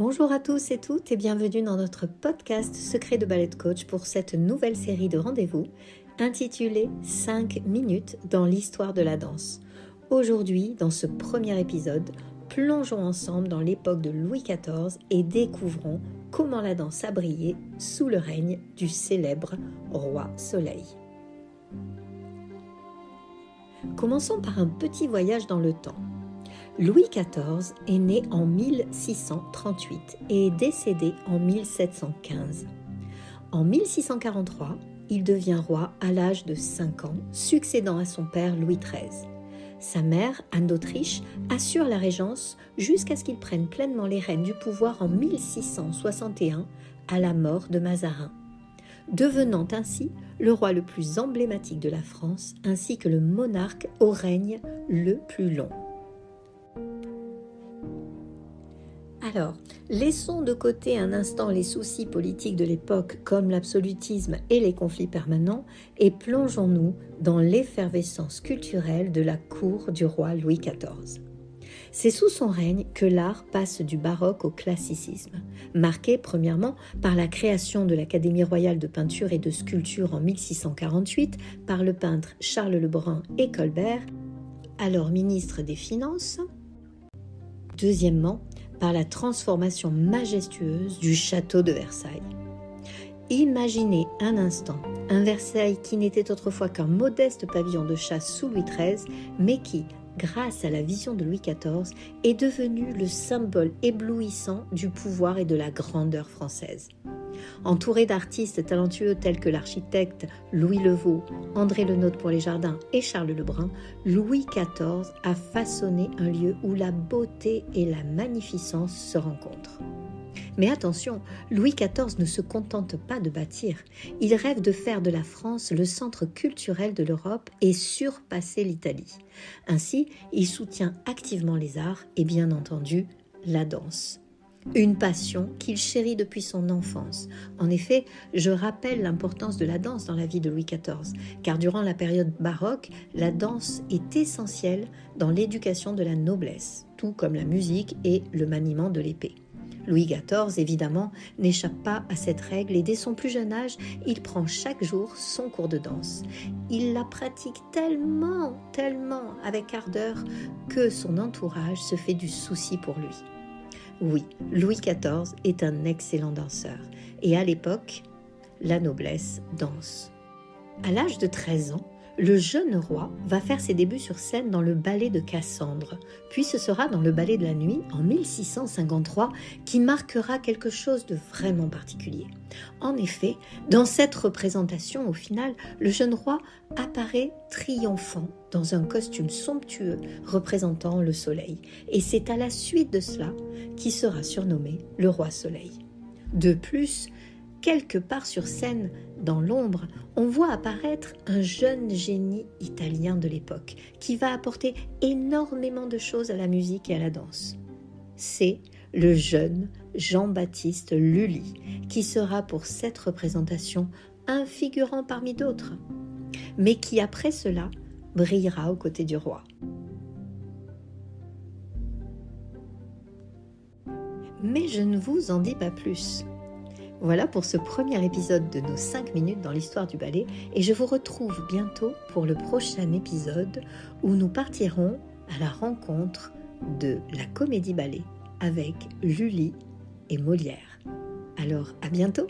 Bonjour à tous et toutes et bienvenue dans notre podcast Secret de Ballet Coach pour cette nouvelle série de rendez-vous intitulée 5 minutes dans l'histoire de la danse. Aujourd'hui, dans ce premier épisode, plongeons ensemble dans l'époque de Louis XIV et découvrons comment la danse a brillé sous le règne du célèbre roi Soleil. Commençons par un petit voyage dans le temps. Louis XIV est né en 1638 et est décédé en 1715. En 1643, il devient roi à l'âge de 5 ans, succédant à son père Louis XIII. Sa mère, Anne d'Autriche, assure la régence jusqu'à ce qu'il prenne pleinement les rênes du pouvoir en 1661 à la mort de Mazarin, devenant ainsi le roi le plus emblématique de la France ainsi que le monarque au règne le plus long. Alors, laissons de côté un instant les soucis politiques de l'époque comme l'absolutisme et les conflits permanents et plongeons-nous dans l'effervescence culturelle de la cour du roi Louis XIV. C'est sous son règne que l'art passe du baroque au classicisme, marqué premièrement par la création de l'Académie royale de peinture et de sculpture en 1648 par le peintre Charles Lebrun et Colbert, alors ministre des Finances. Deuxièmement, par la transformation majestueuse du château de Versailles. Imaginez un instant un Versailles qui n'était autrefois qu'un modeste pavillon de chasse sous Louis XIII, mais qui, grâce à la vision de Louis XIV, est devenu le symbole éblouissant du pouvoir et de la grandeur française. Entouré d'artistes talentueux tels que l'architecte Louis Levaux, André Lenôtre pour les jardins et Charles Lebrun, Louis XIV a façonné un lieu où la beauté et la magnificence se rencontrent. Mais attention, Louis XIV ne se contente pas de bâtir. Il rêve de faire de la France le centre culturel de l'Europe et surpasser l'Italie. Ainsi, il soutient activement les arts et bien entendu la danse. Une passion qu'il chérit depuis son enfance. En effet, je rappelle l'importance de la danse dans la vie de Louis XIV, car durant la période baroque, la danse est essentielle dans l'éducation de la noblesse, tout comme la musique et le maniement de l'épée. Louis XIV, évidemment, n'échappe pas à cette règle et dès son plus jeune âge, il prend chaque jour son cours de danse. Il la pratique tellement avec ardeur que son entourage se fait du souci pour lui. Oui, Louis XIV est un excellent danseur et à l'époque, la noblesse danse. À l'âge de 13 ans, le jeune roi va faire ses débuts sur scène dans le ballet de Cassandre, puis ce sera dans le ballet de la nuit en 1653 qui marquera quelque chose de vraiment particulier. En effet, dans cette représentation, au final, le jeune roi apparaît triomphant dans un costume somptueux représentant le soleil. Et c'est à la suite de cela qu'il sera surnommé le roi Soleil. De plus, quelque part sur scène, dans l'ombre, on voit apparaître un jeune génie italien de l'époque qui va apporter énormément de choses à la musique et à la danse. C'est le jeune Jean-Baptiste Lully qui sera pour cette représentation un figurant parmi d'autres, mais qui après cela brillera aux côtés du roi. Mais je ne vous en dis pas plus. Voilà pour ce premier épisode de nos 5 minutes dans l'histoire du ballet et je vous retrouve bientôt pour le prochain épisode où nous partirons à la rencontre de la comédie ballet avec Lully et Molière. Alors à bientôt!